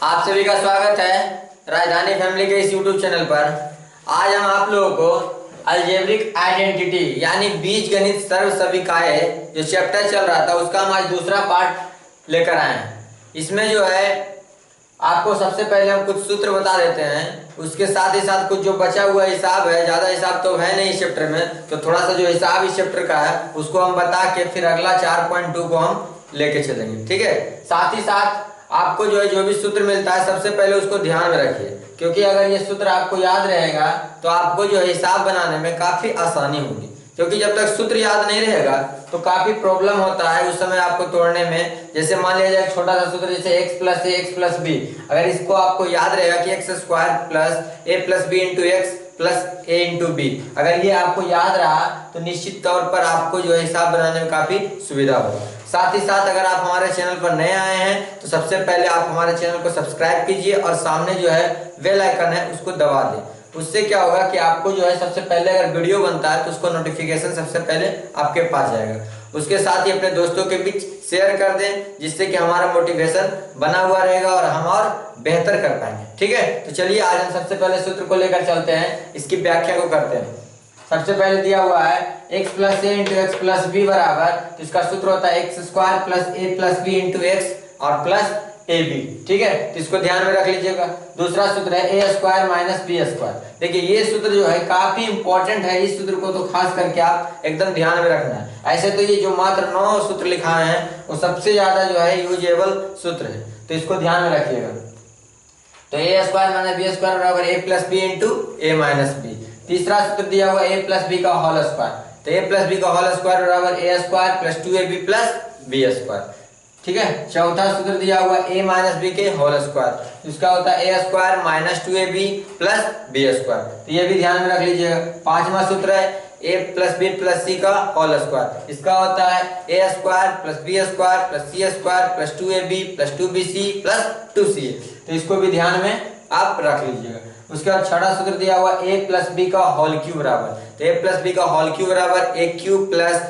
आप सभी का स्वागत है राजधानी फैमिली के इस YouTube चैनल पर। आज हम आप लोगों को अलजेब्रिक आइडेंटिटी यानी बीजगणित सर्वसभिकाएं जो चैप्टर चल रहा था उसका हम आज दूसरा पार्ट लेकर आए हैं। इसमें जो है आपको सबसे पहले हम कुछ सूत्र बता देते हैं, उसके साथ ही साथ कुछ जो बचा हुआ हिसाब है, ज़्यादा हिसाब तो है नहीं इस चैप्टर में, तो थोड़ा सा जो हिसाब इस चैप्टर का है उसको हम बता के फिर अगला 4.2 को हम लेके चलेंगे। ठीक है, साथ ही साथ आपको जो भी सूत्र मिलता है सबसे पहले उसको ध्यान में रखिए, क्योंकि अगर ये सूत्र आपको याद रहेगा तो आपको जो हिसाब बनाने में काफी आसानी होगी। क्योंकि जब तक सूत्र याद नहीं रहेगा तो काफी प्रॉब्लम होता है उस समय आपको तोड़ने में। जैसे मान लिया जाए छोटा सा सूत्र जैसे x plus a x plus b, अगर इसको आपको याद रहेगा कि x square plus a plus b into x plus a into b, अगर ये आपको याद रहा तो निश्चित तौर पर आपको जो है हिसाब बनाने में काफी सुविधा होगा। साथ ही साथ अगर आप हमारे चैनल पर नए आए हैं तो सबसे पहले आप हमारे चैनल को सब्सक्राइब कीजिए और सामने जो है बेल आइकन है उसको दबा दें। उससे क्या होगा कि आपको जो है सबसे पहले अगर वीडियो बनता है तो उसको नोटिफिकेशन सबसे पहले आपके पास जाएगा। उसके साथ ही अपने दोस्तों के बीच शेयर कर दें, जिससे कि हमारा मोटिवेशन बना हुआ रहेगा और हम और बेहतर कर पाएंगे। ठीक है, तो चलिए आज हम सबसे पहले सूत्र को लेकर चलते हैं, इसकी व्याख्या को करते हैं। सबसे पहले दिया हुआ है x plus a into x plus B बराबर, तो इसका सूत्र होता है x square plus a plus b into x और प्लस ए बी। ठीक है, तो इसको ध्यान में रख लीजिएगा। दूसरा सूत्र है a square minus b square. देखिए ये सूत्र जो है काफी इंपॉर्टेंट है, इस सूत्र को तो खास करके आप एकदम ध्यान में रखना है। ऐसे तो ये जो मात्र 9 सूत्र लिखाए हैं वो सबसे ज्यादा जो है यूजेबल सूत्र है, तो इसको ध्यान में रखिएगा। तो a square minus b square बराबर a plus b into a minus b. तीसरा सूत्र दिया हुआ ए प्लस बी का होल स्क्वायर, तो ए प्लस बी का होल स्क्वायर बराबर a square plus 2ab plus B square. ठीक है, चौथा सूत्र दिया हुआ ए माइनस बी के होल स्क्वायर, इसका होता है a square minus 2ab plus B square, तो ये भी ध्यान में रख लीजिएगा। पांचवा सूत्र है a plus b plus c का होल स्क्वायर, इसका होता है a square plus B square plus c square plus 2ab plus 2bc plus 2ca, तो इसको भी ध्यान में आप रख लीजिएगा। उसके बाद छठा सूत्र दिया हुआ a प्लस बी का होल क्यूब बराबर, तो a प्लस बी का होल क्यूब बराबर a cube plus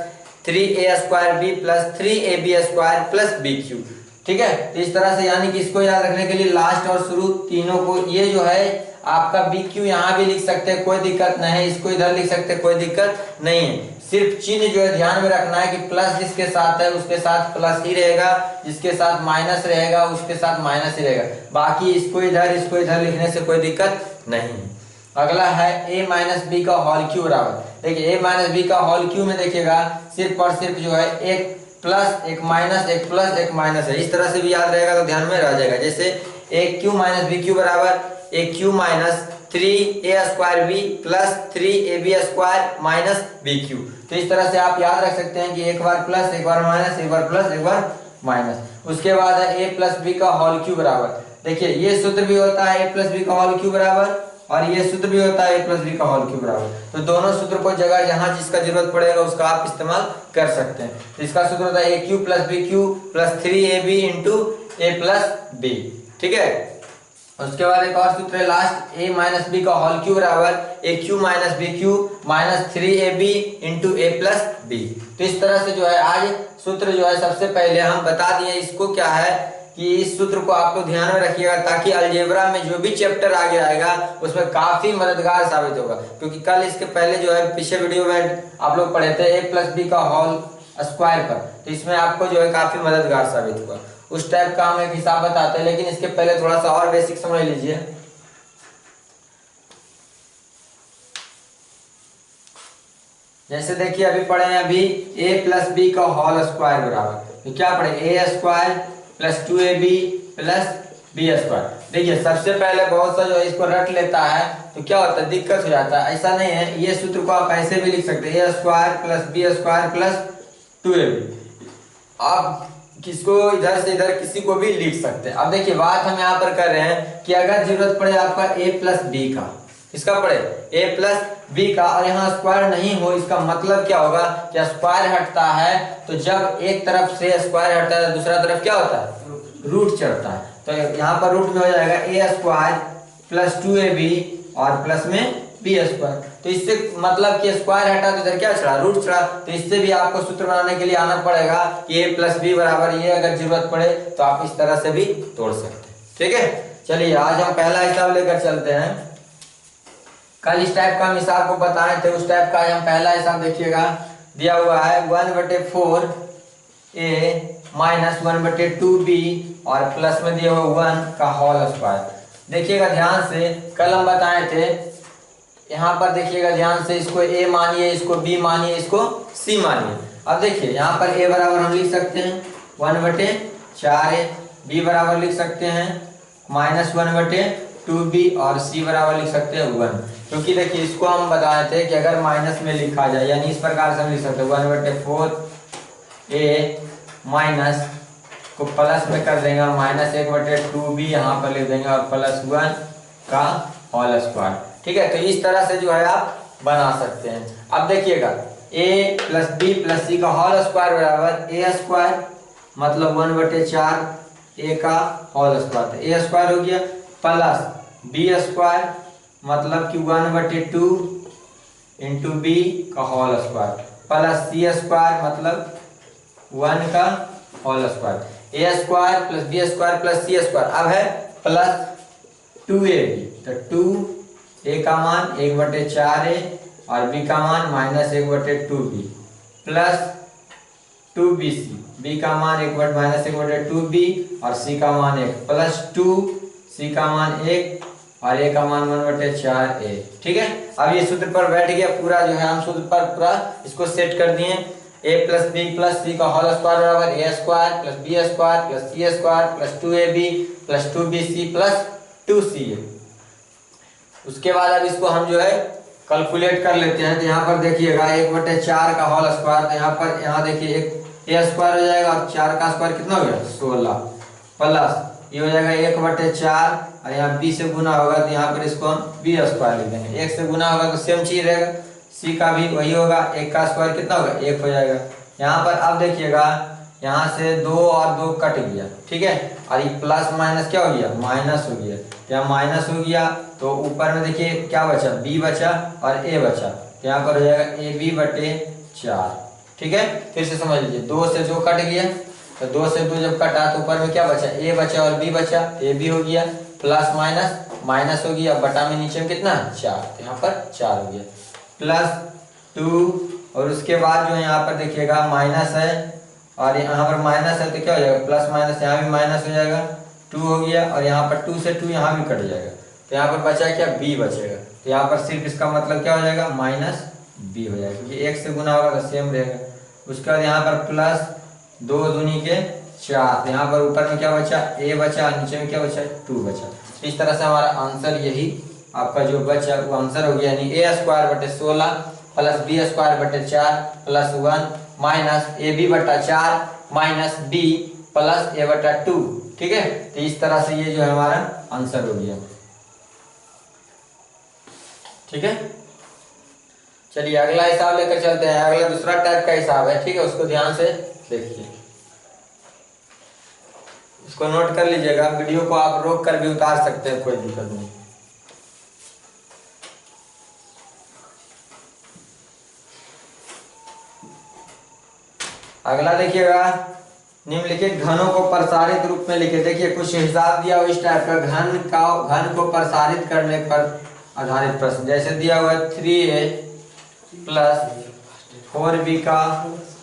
3a square b plus 3ab square plus b cube. ठीक है, तो इस तरह से यानी कि इसको याद रखने के लिए लास्ट और शुरू तीनों को, ये जो है आपका b क्यू यहाँ भी लिख सकते हैं, कोई दिक्कत नहीं है, इसको इधर लिख सकते हैं, कोई दिक्कत नहीं है। सिर्फ चिन्ह जो है ध्यान में रखना है कि प्लस जिसके साथ है उसके साथ प्लस ही रहेगा, जिसके साथ माइनस रहेगा उसके साथ माइनस ही रहेगा, बाकी इसको इधर लिखने से कोई दिक्कत नहीं है। अगला है a माइनस बी का होल क्यूब बराबर, देखिए a माइनस बी का होल क्यूब में देखिएगा सिर्फ और सिर्फ जो है एक प्लस एक माइनस एक प्लस एक माइनस है, इस तरह से भी याद रहेगा तो ध्यान में रह जाएगा। जैसे a cube minus B cube बराबर a cube minus 3a square B plus 3ab square minus B cube, तो इस तरह से आप याद रख सकते हैं कि एक बार प्लस एक बार माइनस एक बार प्लस एक बार माइनस। उसके बाद है a प्लस बी का होल क्यूब बराबर, देखिए ये सूत्र भी होता है a प्लस बी का होल क्यूब बराबर और ये सूत्र भी होता है a प्लस बी का होल क्यूब बराबर, तो दोनों सूत्र को जगह जहां जिसका जरूरत पड़ेगा उसका आप इस्तेमाल कर सकते हैं। तो इसका सूत्र होता है a cube plus B cube plus 3ab into A plus B. ठीक है, उसके बाद एक और सूत्र है लास्ट a माइनस बी का होल क्यूब बराबर a cube minus B cube minus 3ab into A plus B. तो इस तरह से जो है आज सूत्र जो है सबसे पहले हम बता दिए, इसको क्या है कि इस सूत्र को आपको ध्यान में रखिएगा ताकि अलजेब्रा में जो भी चैप्टर आगे आएगा उसमें काफी मददगार साबित होगा। क्योंकि कल इसके पहले जो है पीछे वीडियो में आप लोग पढ़े थे a प्लस बी का होल स्क्वायर पर, तो इसमें आपको जो है काफी मददगार साबित हुआ। उस टाइप का हम एक हिसाब बताते हैं, लेकिन इसके पहले थोड़ा सा और बेसिक समझ लीजिए। जैसे देखिए अभी पढ़े हैं अभी a प्लस बी का होल स्क्वायर बराबर, तो क्या पढ़े a square plus 2ab plus B square. देखिए सबसे पहले बहुत सा जो है इसको रट लेता है तो क्या होता है दिक्कत हो जाता है, ऐसा नहीं है। ये सूत्र को आप ऐसे भी लिख सकते हैं a square plus B square plus 2ab, आप किसको इधर से इधर किसी को भी लिख सकते हैं। अब देखिए बात हम यहाँ पर कर रहे हैं कि अगर जरूरत पड़े आपका a प्लस बी का, इसका पड़े a प्लस बी का और यहाँ स्क्वायर नहीं हो, इसका मतलब क्या होगा कि स्क्वायर हटता है, तो जब एक तरफ से स्क्वायर हटता है दूसरा तरफ क्या होता है रूट चढ़ता है, तो यहाँ पर रूट में हो जाएगा a स्क्वायर प्लस 2ab और प्लस में बी स्क्वायर। तो इससे मतलब कि स्क्वायर हटा तो इधर क्या चढ़ा रूट चढ़ा, तो इससे भी आपको सूत्र बनाने के लिए आना पड़ेगा कि a प्लस बी बराबर ये, अगर जरूरत पड़े तो आप इस तरह से भी तोड़ सकते हैं। ठीक है, चलिए आज हम पहला हिसाब लेकर चलते हैं। कल इस टाइप का हम हिसाब को बताए थे, उस टाइप का आज हम पहला हिसाब देखिएगा। दिया हुआ है 1/4 a माइनस 1/2 b और प्लस में दिया हुआ 1 का होल स्क्वायर। देखिएगा ध्यान से, कल हम बताए थे, यहाँ पर देखिएगा ध्यान से, इसको a मानिए, इसको b मानिए, इसको c मानिए। अब देखिए यहाँ पर a बराबर हम लिख सकते हैं 1/4a, b बराबर लिख सकते हैं -1/2b और c बराबर लिख सकते हैं 1। क्योंकि देखिए इसको हम बताए थे कि अगर माइनस में लिखा जाए, यानी इस प्रकार से हम लिख सकते हैं 1/4a माइनस को प्लस में कर देंगे, -1/2b यहाँ पर लिख देंगे और +1 का होल स्क्वायर। ठीक है, तो इस तरह से जो है आप बना सकते हैं। अब देखिएगा a + b + c का होल स्क्वायर बराबर a² मतलब 1/4 a का होल स्क्वायर, तो a स्क्वायर हो गया, प्लस b² मतलब कि 1/2 × b का होल स्क्वायर, प्लस c² मतलब 1 का whole square, a² + b² + c²। अब है प्लस 2ab, तो 2a का मान 1/4a और b का मान -1/2b प्लस 2bc, b का मान -1/2b और c का मान 1 प्लस 2c का मान 1 और a का मान 1/4a। ठीक है, अब ये सूत्र पर बैठ गया पूरा, जो है हम सूत्र पर पूरा इसको सेट कर दिए। a + b + c का होल स्क्वायर बराबर a² + b² + c² + 2ab + 2bc + 2ca। उसके बाद अब इसको हम जो है कैलकुलेट कर लेते हैं। तो यहाँ पर देखिएगा 1/4 का होल स्क्वायर, तो यहाँ देखिए एक a² हो जाएगा और 4 का स्क्वायर कितना हो गया 16, प्लस ये हो जाएगा 1/4 और यहाँ b से गुना होगा, तो यहाँ पर इसको हम b² लिख देंगे। 1 से गुना होगा तो सेम चीज रहेगा, c का भी वही होगा, 1 का स्क्वायर कितना होगा 1 हो जाएगा। यहाँ पर अब देखिएगा यहाँ से 2 और 2 कट गया, ठीक है, और ये प्लस माइनस क्या हो गया माइनस हो गया। यहाँ माइनस हो गया तो ऊपर में देखिए क्या बचा, b बचा और a बचा, तो यहाँ पर हो जाएगा ab/4। ठीक है, फिर से समझ लीजिए, 2 से 2 कट गया, तो 2 से 2 जब कटा तो ऊपर में क्या बचा, a बचा और b बचा, a b हो गया, प्लस माइनस माइनस हो गया, बटा में नीचे में कितना 4, तो यहाँ पर 4 हो गया, प्लस 2 और उसके बाद जो है यहाँ पर देखिएगा माइनस है और यहाँ पर माइनस है, तो क्या हो जाएगा प्लस माइनस, यहाँ भी माइनस हो जाएगा, 2 हो गया और यहाँ पर 2 से 2 यहाँ भी कट जाएगा, तो यहाँ पर बचा क्या b बचेगा, तो यहाँ पर सिर्फ इसका मतलब क्या हो जाएगा -b हो जाएगा, क्योंकि 1 से गुना होगा तो सेम रहेगा। उसके बाद यहाँ पर प्लस 2 दूनी के 4, तो यहाँ पर ऊपर में क्या बचा a बचा, नीचे में क्या बचा 2 बचा। इस तरह से हमारा आंसर यही आपका जो बचा वो आंसर हो गया, यानी a²/16 plus b²/4 plus 1 minus ab/4 minus b plus a/2। ठीक है, तो इस तरह से ये जो है हमारा आंसर हो गया। ठीक है, चलिए अगला हिसाब लेकर चलते हैं। अगला दूसरा टाइप का हिसाब है, ठीक है, उसको ध्यान से देखिए, इसको नोट कर लीजिएगा, वीडियो को आप रोक कर भी उतार सकते हैं, कोई दिक्कत नहीं। अगला देखिएगा, निम्नलिखित घनों को प्रसारित रूप में लिखे। देखिए कुछ हिसाब दिया हुआ इस टाइप का, घन को प्रसारित करने पर आधारित प्रश्न, जैसे दिया हुआ है 3a + 4b का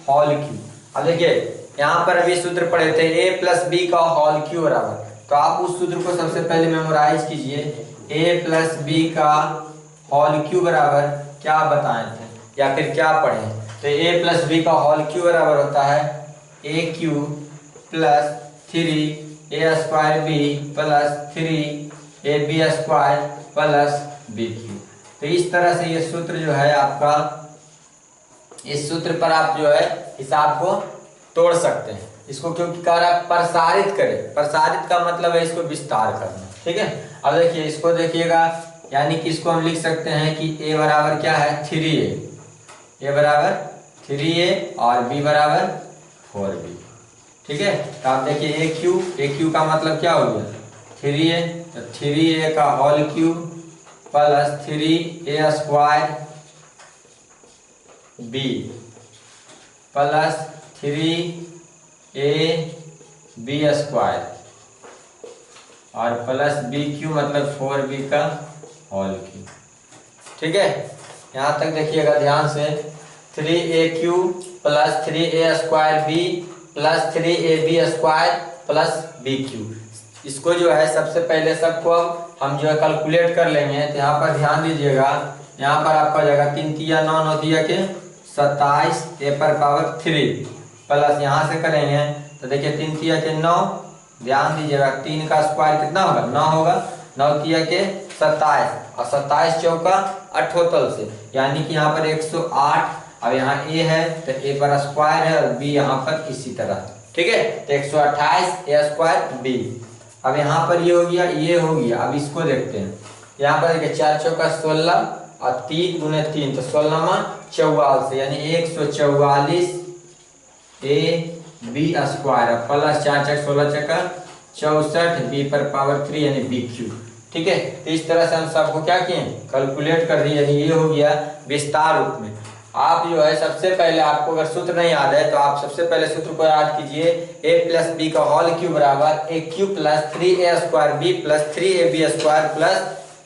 होल क्यूब। अब देखिए यहाँ पर अभी सूत्र पढ़े थे a + b का होल क्यूब बराबर, तो आप उस सूत्र को सबसे पहले मेमोराइज कीजिए। a + b का होल क्यूब बराबर क्या बताए थे या फिर क्या पढ़े, तो a + b का होल क्यूब बराबर होता है a³ + 3a² b + 3ab² + b³। तो इस तरह से ये सूत्र जो है आपका, इस सूत्र पर आप जो है हिसाब को तोड़ सकते हैं। इसको क्योंकि कह रहा है प्रसारित करें, प्रसारित का मतलब है इसको विस्तार करना। ठीक है, अब देखिए इसको देखिएगा, यानी कि इसको हम लिख सकते हैं कि a बराबर क्या है 3a, a बराबर 3a और b बराबर 4b। ठीक है, तो आप देखिए a³ का मतलब क्या हो गया 3a, तो 3a का whole cube plus 3a² b plus 3ab² और प्लस बी क्यू मतलब 4b का होल क्यूब। ठीक है, यहाँ तक देखिएगा ध्यान से। 3a³ plus 3a² b plus 3ab² plus bq। इसको जो है सबसे पहले सबको हम जो है कैलकुलेट कर लेंगे। तो यहाँ पर ध्यान दीजिएगा, यहाँ पर आपका हो जाएगा 3 तिया 9 9 तिया के 27 a पर पावर 3 प्लस यहाँ से करेंगे तो देखिए 3 तिया के 9, ध्यान दीजिएगा 3 का स्क्वायर कितना होगा 9 होगा, 9 तिया के 27 और 27 चौका 78 से, यानी कि यहाँ पर 108। अब यहाँ a है तो a पर स्क्वायर है और b यहाँ पर इसी तरह। ठीक है, तो 128 a² b। अब यहाँ पर ये हो गया, ये हो गया। अब इसको देखते हैं, यहाँ पर देखिए 4 चौका 16 और 3 गुने 3 तो 16 44, यानी 144 ab² प्लस 4 चक 16 चका 64 b पर पावर 3 यानी bq। ठीक है, तो इस तरह से हम सबको क्या किए कैलकुलेट कर दिए, यानी ये हो गया विस्तार रूप में। आप जो है सबसे पहले, आपको अगर सूत्र नहीं याद है तो आप सबसे पहले सूत्र को याद कीजिए, a प्लस बी का होल क्यूब बराबर a³ plus 3a² plus 3ab² plus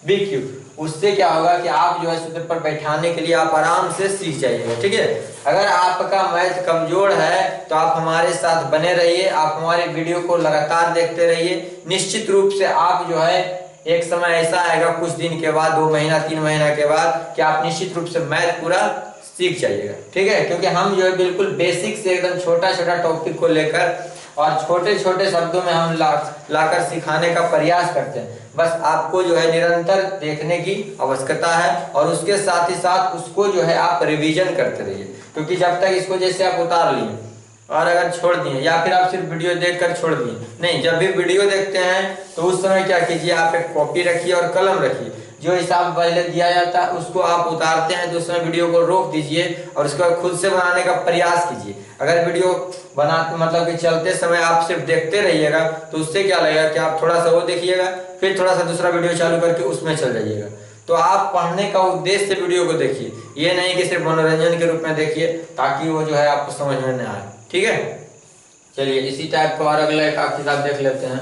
bq। उससे क्या होगा कि आप जो है सूत्र पर बैठाने के लिए आप आराम से सीख जाइएगा। ठीक है, अगर आपका मैथ कमजोर है तो आप हमारे साथ बने रहिए, आप हमारे वीडियो को लगातार देखते रहिए। निश्चित रूप से आप जो है एक समय ऐसा आएगा कुछ दिन के बाद, 2 महीना 3 महीना के बाद, कि आप निश्चित रूप से मैथ पूरा सीख जाइएगा। ठीक है, क्योंकि हम जो है बिल्कुल बेसिक से एकदम छोटा छोटा टॉपिक को लेकर और छोटे छोटे शब्दों में हम लाकर सिखाने का प्रयास करते हैं। बस आपको जो है निरंतर देखने की आवश्यकता है और उसके साथ ही साथ उसको जो है आप रिवीजन करते रहिए, क्योंकि जब तक इसको जैसे आप उतार लिए और अगर छोड़ दिए या फिर आप सिर्फ वीडियो देखकर छोड़ दिए नहीं, जब भी वीडियो देखते हैं तो उस समय क्या कीजिए, आप एक कॉपी रखिए और कलम रखिए, जो हिसाब पहले दिया जाता है उसको आप उतारते हैं तो उस समय वीडियो को रोक दीजिए और उसको खुद से बनाने का प्रयास कीजिए। अगर वीडियो बनाते मतलब कि चलते समय आप सिर्फ देखते रहिएगा तो उससे क्या लगेगा कि आप थोड़ा सा वो देखिएगा, फिर थोड़ा सा दूसरा वीडियो चालू करके उसमें चल जाइएगा। तो आप पढ़ने का उद्देश्य से वीडियो को देखिए, ये नहीं कि सिर्फ मनोरंजन के रूप में देखिए, ताकि वो जो है आपको समझ में न आए। ठीक है, चलिए इसी टाइप का और अगला एक किताब देख लेते हैं।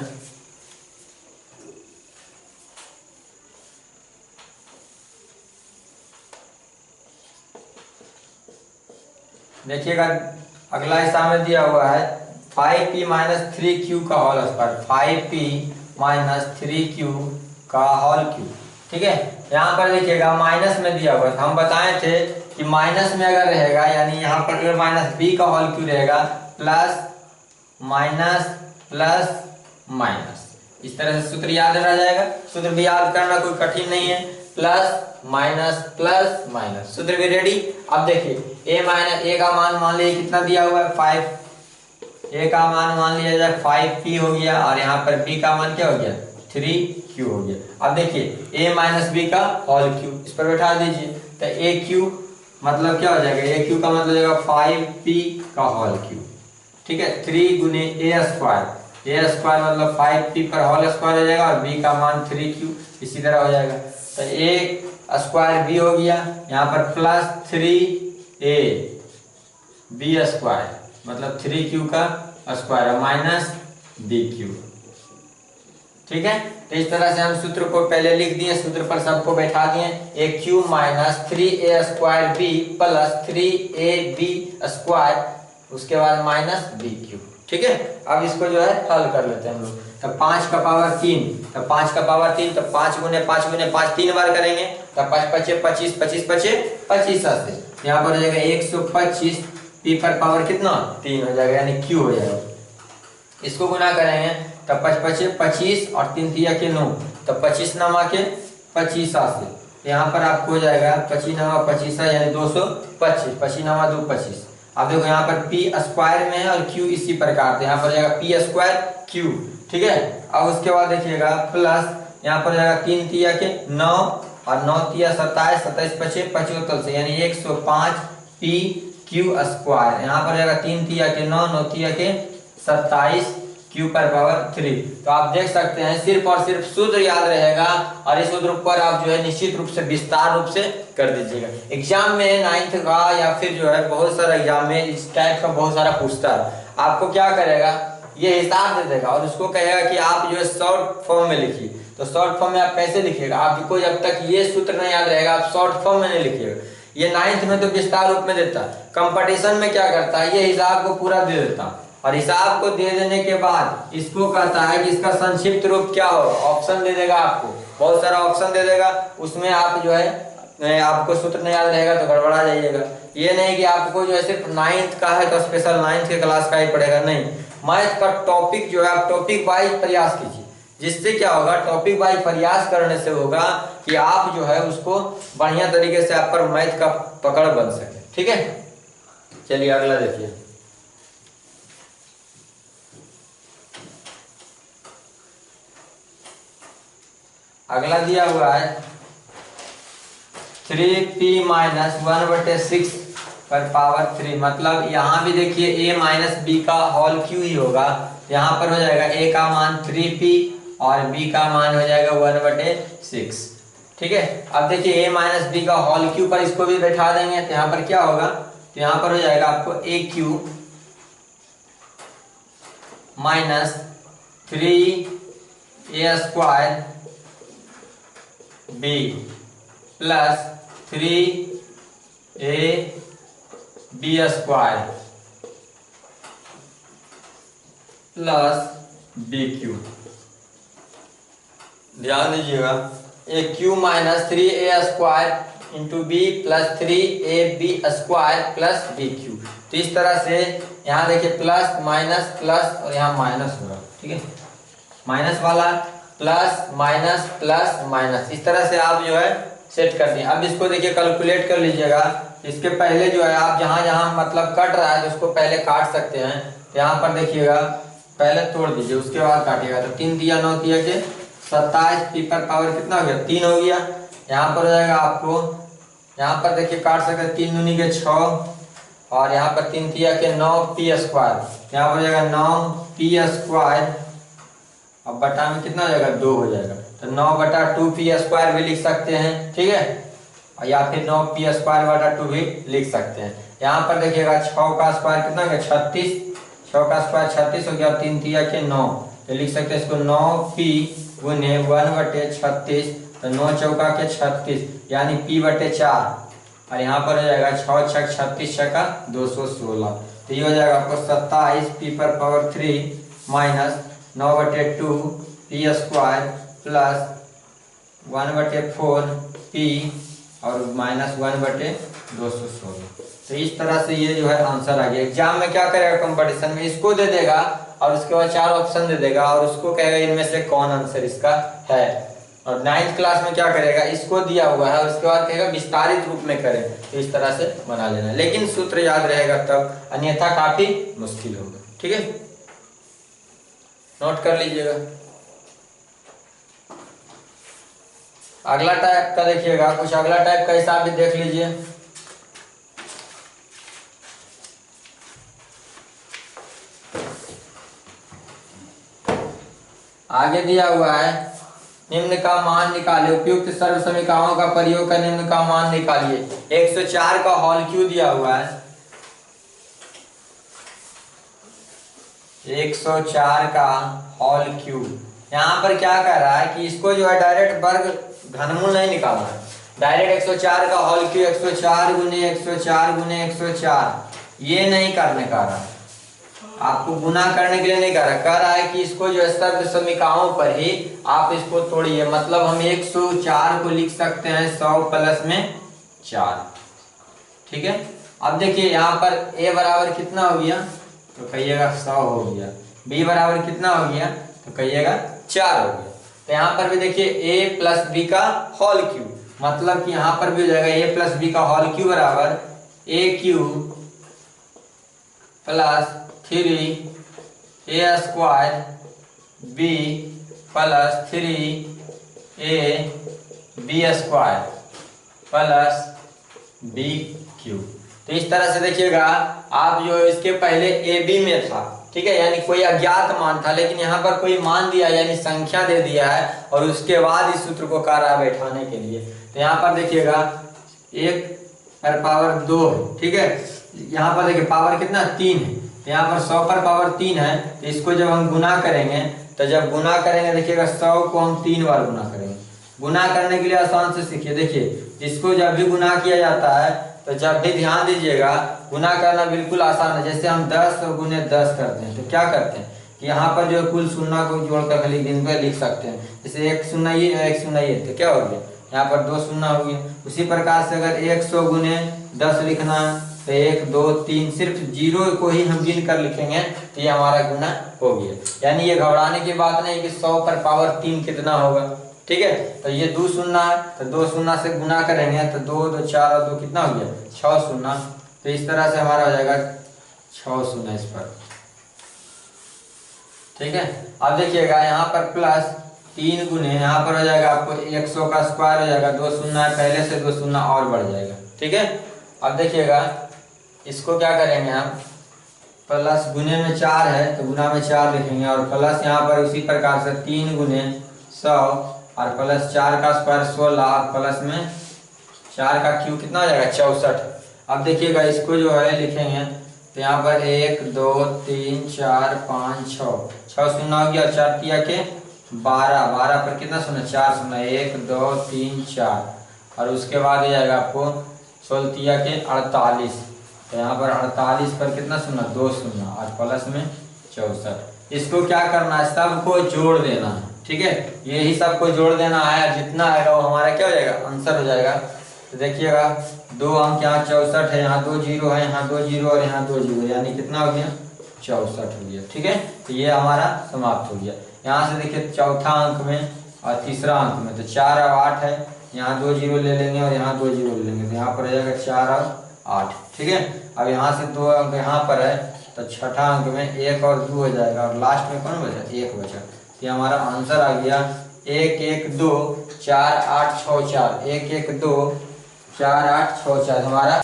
देखिएगा अगला हिस्सा में दिया हुआ है 5p - 3q का होल स्क्वायर, 5p - 3q का होल क्यूब। ठीक है, यहाँ पर देखिएगा माइनस में दिया हुआ था, हम बताए थे कि माइनस में अगर रहेगा यानी यहाँ पर a - b का होल क्यूब रहेगा प्लस माइनस प्लस माइनस, इस तरह से सूत्र याद रह जाएगा। सूत्र भी याद करना कोई कठिन नहीं है, प्लस माइनस प्लस माइनस, सूत्र भी रेडी। अब देखिए a का मान मान लीजिए कितना दिया हुआ है 5, a का मान मान लिया जाए 5p हो गया और यहाँ पर b का मान क्या हो गया 3q हो गया। अब देखिए a - b का होल क्यूब, इस पर बैठा दीजिए तो a³ मतलब क्या हो जाएगा, a³ का मतलब हो जाएगा 5p का होल क्यूब। ठीक है, 3 गुने a² मतलब 5p पर होल स्क्वायर हो जाएगा और b का मान 3q, इसी तरह हो जाएगा। तो a² b हो गया, यहाँ पर प्लस 3ab² मतलब 3q का स्क्वायर माइनस bq। ठीक है, तो इस तरह से हम सूत्र को पहले लिख दिए, सूत्र पर सबको बैठा दिए, a³ - 3a² b plus 3ab², उसके बाद माइनस bq। ठीक है, अब इसको जो है हल कर लेते हैं हम लोग। तो 5 का पावर 3, तो 5 का पावर 3 तो 5 गुने 5 गुने 5 3 बार करेंगे तो 5 पचे 25 25 पचे 25 से यहाँ पर हो जाएगा 125, p पर पावर कितना 3 हो जाएगा यानी q हो जाएगा। इसको गुना करेंगे तो 5 पचे 25 और 3 तिया के 9 तो 25 नमा के 25 से यहाँ पर आपको हो जाएगा 25 नमा 25 यानी 225, 25 नमा 2 25। अब देखो यहाँ पर p² में है और q इसी प्रकार से यहाँ पर जाएगा p² q। ठीक है, अब उसके बाद देखिएगा प्लस यहाँ पर जाएगा 3 तिया के 9 और 9 तिया 27, 27 पचे 75 से यानी 105 pq²। यहाँ पर जाएगा 3 तिया के 9, 9 तिया के 27 q पर पावर 3। तो आप देख सकते हैं सिर्फ और सिर्फ सूत्र याद रहेगा और इस सूत्र पर आप जो है निश्चित रूप से विस्तार रूप से कर दीजिएगा। एग्जाम में 9th का या फिर जो है बहुत सारा एग्जाम में इस टाइप का बहुत सारा पूछता है। आपको क्या करेगा, ये हिसाब दे देगा और उसको कहेगा कि आप जो है शॉर्ट फॉर्म में लिखिए। तो शॉर्ट फॉर्म में आप कैसे लिखिएगा, आपको जब तक ये सूत्र नहीं याद रहेगा आप शॉर्ट फॉर्म में नहीं लिखिएगा। ये 9th में तो विस्तार रूप में देता, कंपटीशन में क्या करता है, ये हिसाब को पूरा दे देता और हिसाब को दे देने के बाद इसको कहता है कि इसका संक्षिप्त रूप क्या हो, ऑप्शन दे देगा आपको, बहुत सारा ऑप्शन दे देगा, उसमें आप जो है आपको सूत्र नहीं याद रहेगा तो गड़बड़ा जाइएगा। ये नहीं कि आपको जो है सिर्फ 9th का है तो स्पेशल 9th के क्लास का ही पड़ेगा, नहीं, मैथ का टॉपिक जो है आप टॉपिक वाइज प्रयास कीजिए, जिससे क्या होगा, टॉपिक वाइज प्रयास करने से होगा कि आप जो है उसको बढ़िया तरीके से आप पर मैथ का पकड़ बन सके। ठीक है, चलिए अगला देखिए। अगला दिया हुआ है 3p माइनस 1/6 पर पावर 3, मतलब यहाँ भी देखिए a माइनस बी का होल क्यू ही होगा, यहाँ पर हो जाएगा a का मान 3p और b का मान हो जाएगा 1/6। ठीक है, अब देखिए a माइनस बी का होल क्यू पर इसको भी बैठा देंगे तो यहाँ पर क्या होगा, तो यहाँ पर हो जाएगा आपको aq minus 3a² b plus 3ab² plus bq। ध्यान दीजिएगा, aq minus 3a² into B plus 3ab² plus bq। तो इस तरह से यहाँ देखिए प्लस माइनस प्लस और यहाँ माइनस होगा। ठीक है, माइनस वाला प्लस माइनस, इस तरह से आप जो है सेट कर दिए। अब इसको देखिए कैलकुलेट कर लीजिएगा, इसके पहले जो है आप जहां जहां मतलब कट रहा है तो उसको पहले काट सकते हैं। यहाँ पर देखिएगा पहले तोड़ दीजिए उसके बाद काटिएगा, तो 3 दिया 9 दिया के 27 p पर पावर कितना हो गया, 3 हो गया। यहाँ पर हो जाएगा आपको, यहाँ पर देखिए काट सकते 3 दूनी के 6 और यहाँ पर 3 दिया के 9p², यहाँ पर हो जाएगा 9p², अब बटा में कितना हो जाएगा 2 हो जाएगा, तो 9/2p² भी लिख सकते हैं। ठीक है, और या फिर 9p²/2 भी लिख सकते हैं। यहाँ पर देखिएगा 6 का स्क्वायर कितना हो गया 36, 6 का स्क्वायर 36 हो गया, 3 दिया के 9, तो लिख सकते हैं इसको 9p गुने 1/36, तो 9 चौका के 36 यानी p/4 और यहाँ पर हो जाएगा 6 छक 36 छका 216, तो ये हो जाएगा आपको 27 p पर power 3 minus 9/2p² plus 1/4p और माइनस 1/216। तो इस तरह से ये जो है आंसर आ गया। एग्जाम में क्या करेगा, कंपटीशन में इसको दे देगा और उसके बाद 4 ऑप्शन दे देगा और उसको कहेगा इनमें से कौन आंसर इसका है। और 9th क्लास में क्या करेगा, इसको दिया हुआ है उसके बाद कहेगा विस्तारित रूप में करें, तो इस तरह से बना लेना, लेकिन सूत्र याद रहेगा तब, अन्यथा काफी मुश्किल होगा। ठीक है, नोट कर लीजिएगा। अगला टाइप का देखिएगा, कुछ अगला टाइप का हिसाब भी देख लीजिए। आगे दिया हुआ है निम्न का मान निकालिए, उपयुक्त सर्व समीकरणों का प्रयोग कर निम्न का मान निकालिए। 104 का होल क्यू दिया हुआ है, 104 का होल क्यूब। यहाँ पर क्या कर रहा है कि इसको जो है डायरेक्ट वर्ग घनमूल नहीं निकालना है, डायरेक्ट 104 का होल क्यूब 104 गुने 104 गुने 104 ये नहीं करने का रहा, आपको गुना करने के लिए नहीं कह रहा है कि इसको जो है सर्व समीकरणों पर ही आप इसको तोड़िए। मतलब हम 104 को लिख सकते हैं 100 प्लस में 4। ठीक है, अब देखिए यहाँ पर a बराबर कितना हो गया, तो कहिएगा 100 हो गया, b बराबर कितना हो गया, तो कहिएगा 4 हो गया। तो यहाँ पर भी देखिए a प्लस बी का होल क्यूब, मतलब कि यहाँ पर भी हो जाएगा a प्लस बी का होल क्यूब बराबर a cube plus 3a square b plus 3ab² plus b cube. तो इस तरह से देखिएगा आप जो इसके पहले ए बी में था, ठीक है, यानी कोई अज्ञात मान था, लेकिन यहाँ पर कोई मान दिया यानी संख्या दे दिया है और उसके बाद इस सूत्र को कार्य बैठाने के लिए। तो यहाँ पर देखिएगा 1 पर पावर 2 है, ठीक है, यहाँ पर देखिए पावर कितना 3 है, तो यहाँ पर 100 पर पावर 3 है, तो इसको जब हम गुना करेंगे, तो जब गुना करेंगे देखिएगा 100 को हम 3 बार गुना करेंगे। गुना करने के लिए आसान से सीखिए, देखिए इसको जब भी गुना किया जाता है तो जब भी ध्यान दीजिएगा गुना करना बिल्कुल आसान है। जैसे हम 10 गुने 10 करते हैं तो क्या करते हैं कि यहाँ पर जो कुल शून्य को जोड़कर खाली गिन कर लिख सकते हैं। जैसे 1 शून्य ये 1 शून्य ये, तो क्या हो गया यहाँ पर 2 शून्य हो गया। उसी प्रकार से अगर 100 गुने 10 लिखना है तो 1 2 3 सिर्फ जीरो को ही हम गिन कर लिखेंगे तो ये हमारा गुना हो गया। यानी ये घबराने की बात नहीं कि 100 पर पावर 3 कितना होगा, ठीक है। तो ये 2 शून्य है, तो 2 शून्य से गुना करेंगे तो 2 2 4 और 2 कितना हो गया 6 शून्य। तो इस तरह से हमारा हो जाएगा 6 शून्य इस पर, ठीक है। अब देखिएगा यहाँ पर प्लस 3 गुने यहाँ पर हो जाएगा आपको 100 का स्क्वायर हो जाएगा, 2 शून्य है पहले से 2 शून्य और बढ़ जाएगा, ठीक है। अब देखिएगा इसको क्या करेंगे हम, प्लस गुने में 4 है तो गुना में 4 लिखेंगे और प्लस यहाँ पर उसी प्रकार से 3 गुने 100 और प्लस 4 का स्क्वायर 16 और प्लस में 4 का क्यूब कितना हो जाएगा 64। अब देखिएगा इसको जो है लिखेंगे तो यहाँ पर 1 2 3 4 5 6 शून्य हो गया, 4 तिया के 12, 12 पर कितना शून्य 4 शून्य 1 2 3 4 और उसके बाद हो जाएगा आपको 16 तिया के 48, तो यहाँ पर 48 पर कितना शून्य 2 शून्य और प्लस में 64। इसको क्या करना है सबको जोड़ देना है, ठीक है। यही सबको जोड़ देना है, जितना आएगा वो हमारा क्या हो जाएगा आंसर हो जाएगा। तो देखिएगा 2 अंक यहाँ 64 है, यहाँ 2 जीरो है, यहाँ 2 जीरो और यहाँ 2 जीरो, यानी कितना हो गया 64 हो गया, ठीक है। तो ये हमारा समाप्त हो गया। यहाँ से देखिए चौथा अंक में और तीसरा अंक में तो 4 और 8 है, यहाँ 2 जीरो ले लेंगे और यहाँ 2 जीरो ले लेंगे तो यहाँ पर हो जाएगा 4 और 8, ठीक है। अब यहाँ से 2 अंक यहाँ पर है तो छठा अंक में 1 और 2 हो जाएगा और लास्ट में कौन बचा 1 बचा। तो हमारा आंसर आ गया 1 1 2 4 8 6 4, 1 1 2 4 8 6 4 हमारा।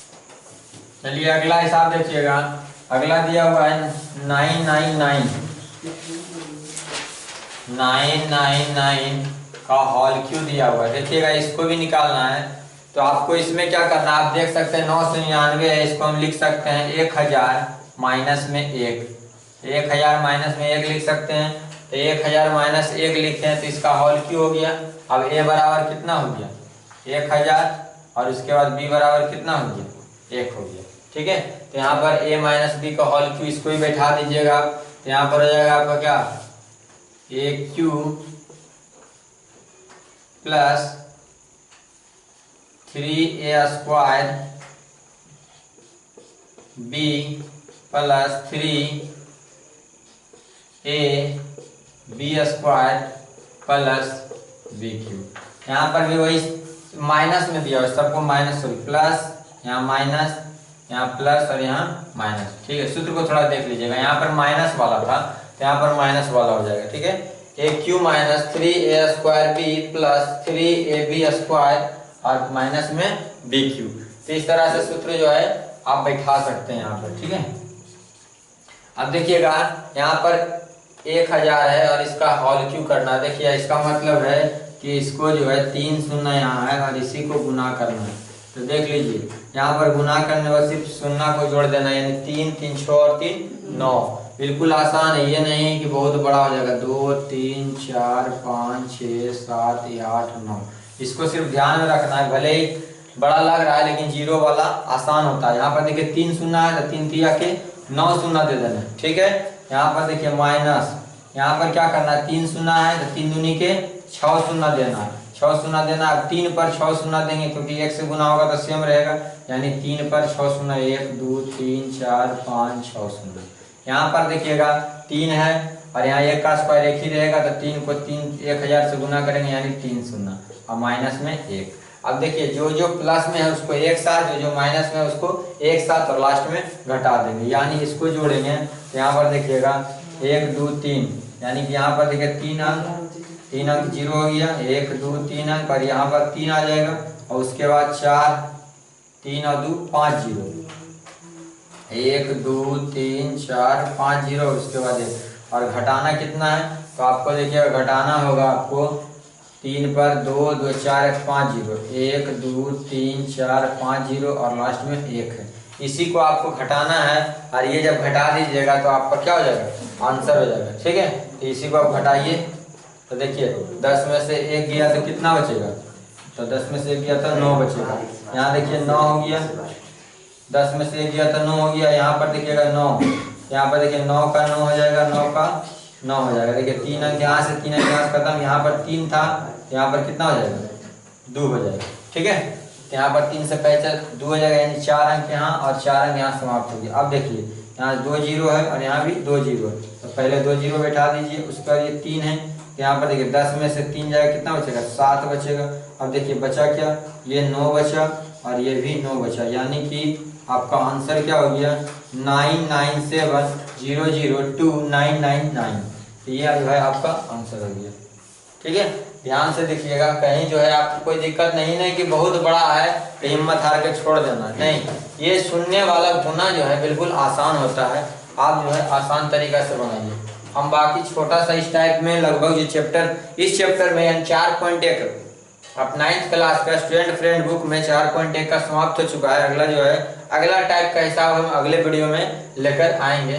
चलिए अगला हिसाब देखिएगा, अगला दिया हुआ है 999 का होल क्यों दिया हुआ है। देखिएगा इसको भी निकालना है तो आपको इसमें क्या करना है, आप देख सकते हैं 999 है, इसको हम लिख सकते हैं 1000 माइनस में 1, 1000 माइनस में 1 लिख सकते हैं। तो 1000 माइनस 1 लिखते हैं तो इसका होल क्यों हो गया। अब a बराबर कितना हो गया 1000 और उसके बाद b बराबर कितना हो गया 1 हो गया, ठीक है। तो यहाँ पर a माइनस बी का होल क्यू इसको भी बैठा दीजिएगा तो यहाँ पर हो जाएगा आपका क्या a cube plus 3a square b plus 3a B square plus B cube. यहाँ पर भी वही माइनस में दिया हुआ सबको माइनस प्लस, यहाँ माइनस यहाँ प्लस और यहाँ माइनस, ठीक है। सूत्र को थोड़ा देख लीजिएगा, यहाँ पर माइनस वाला था तो यहाँ पर माइनस वाला हो जाएगा, ठीक है। A cube minus 3a square B plus 3ab square और माइनस में बी क्यूब। तो इस तरह से सूत्र जो है आप बैठा सकते हैं यहाँ पर, ठीक है। अब देखिएगा यहाँ पर 1000 है और इसका होल क्यों करना है। देखिए इसका मतलब है कि इसको जो है 3 शून्य यहाँ है और इसी को गुना करना है। तो देख लीजिए यहाँ पर गुना करने पर सिर्फ शून्य को जोड़ देना है, यानी 3 3 6 और 3 9। बिल्कुल आसान है, ये नहीं कि बहुत बड़ा हो जाएगा 2 3 4 5 6 7 8 9। इसको सिर्फ ध्यान में रखना है, भले ही बड़ा लग रहा है लेकिन जीरो वाला आसान होता है। यहाँ पर देखिए 3 शून्य है तो 3 तिया के 9 शून्य दे देना, ठीक है। यहाँ पर देखिए माइनस, यहाँ पर क्या करना है 3 शून्य है तो 3 दूनी के 6 शून्य देना है, 6 शून्य देना है। 3 पर 6 शून्य देंगे क्योंकि 1 से गुना होगा तो सेम रहेगा, यानी 3 पर 6 शून्य 1 2 3 4 5 6 शून्य। यहाँ पर देखिएगा 3 है और यहाँ 1 का स्क्वायर 1 ही रहेगा तो 3 को 1000 से गुना करेंगे यानी 3 शून्य और माइनस में 1। अब देखिए जो जो प्लस में है उसको एक साथ, जो जो माइनस में है उसको एक साथ और लास्ट में घटा देंगे, यानी इसको जोड़ेंगे तो यहाँ पर देखिएगा 1 2 3, यानी कि यहाँ पर देखिए 3 अंक 0 हो गया, 1 2 3 अंक और यहाँ पर 3 आ जाएगा और उसके बाद 4 3 और 2 5 0, 1 2 3 4 5 0 उसके बाद 1 और घटाना कितना है तो आपको देखिएगा घटाना होगा आपको 3 पर 2 2 4 5 जीरो, 1 2 3 4 5 जीरो और लास्ट में 1 है। इसी को आपको घटाना है और ये जब घटा दीजिएगा तो आपका क्या हो जाएगा, आंसर हो जाएगा। ठीक है, तो इसी को आप घटाइए तो देखिए 10 में से 1 गया तो कितना बचेगा, तो 10 में से 1 गया तो 9 बचेगा। यहाँ देखिए 9 हो गया, 10 में से 1 गया तो 9 हो गया। यहाँ पर देखिएगा 9, यहाँ पर देखिए 9 का 9 हो जाएगा, 9 का 9 हो जाएगा। देखिए 3 अंक यहाँ से 3 अंक यहाँ से खत्म, यहाँ पर 3 था, यहाँ पर कितना हो जाएगा, 2 हो जाएगा। ठीक है, यहाँ पर 3 से पहले 2 हो जाएगा, यानी 4 अंक यहाँ और 4 अंक यहाँ समाप्त हो गया। अब देखिए यहाँ 2 जीरो है और यहाँ भी 2 जीरो है, तो पहले 2 जीरो बैठा दीजिए, उसके बाद ये 3 है, यहाँ पर देखिए 10 में से 3 जाएगा, कितना बचेगा, 7 बचेगा। अब देखिए बचा क्या, ये 9 बचा और ये भी 9 बचा, यानी कि आपका आंसर क्या हो गया, 9970029999। तो ये जो है आपका आंसर हो गया। ठीक है, ध्यान से देखिएगा, कहीं जो है आपको कोई दिक्कत नहीं कि बहुत बड़ा है तो हिम्मत हार के छोड़ देना, नहीं। ये शून्य वाला गुना जो है बिल्कुल आसान होता है, आप जो है आसान तरीका से बनाइए। हम बाकी छोटा सा इस टाइप में लगभग इस चैप्टर में यानी 4.1 अब 9th क्लास का स्टूडेंट फ्रेंड बुक में 4.1 का समाप्त हो चुका है। अगला जो है अगला टाइप का हिसाब हम अगले वीडियो में लेकर आएंगे।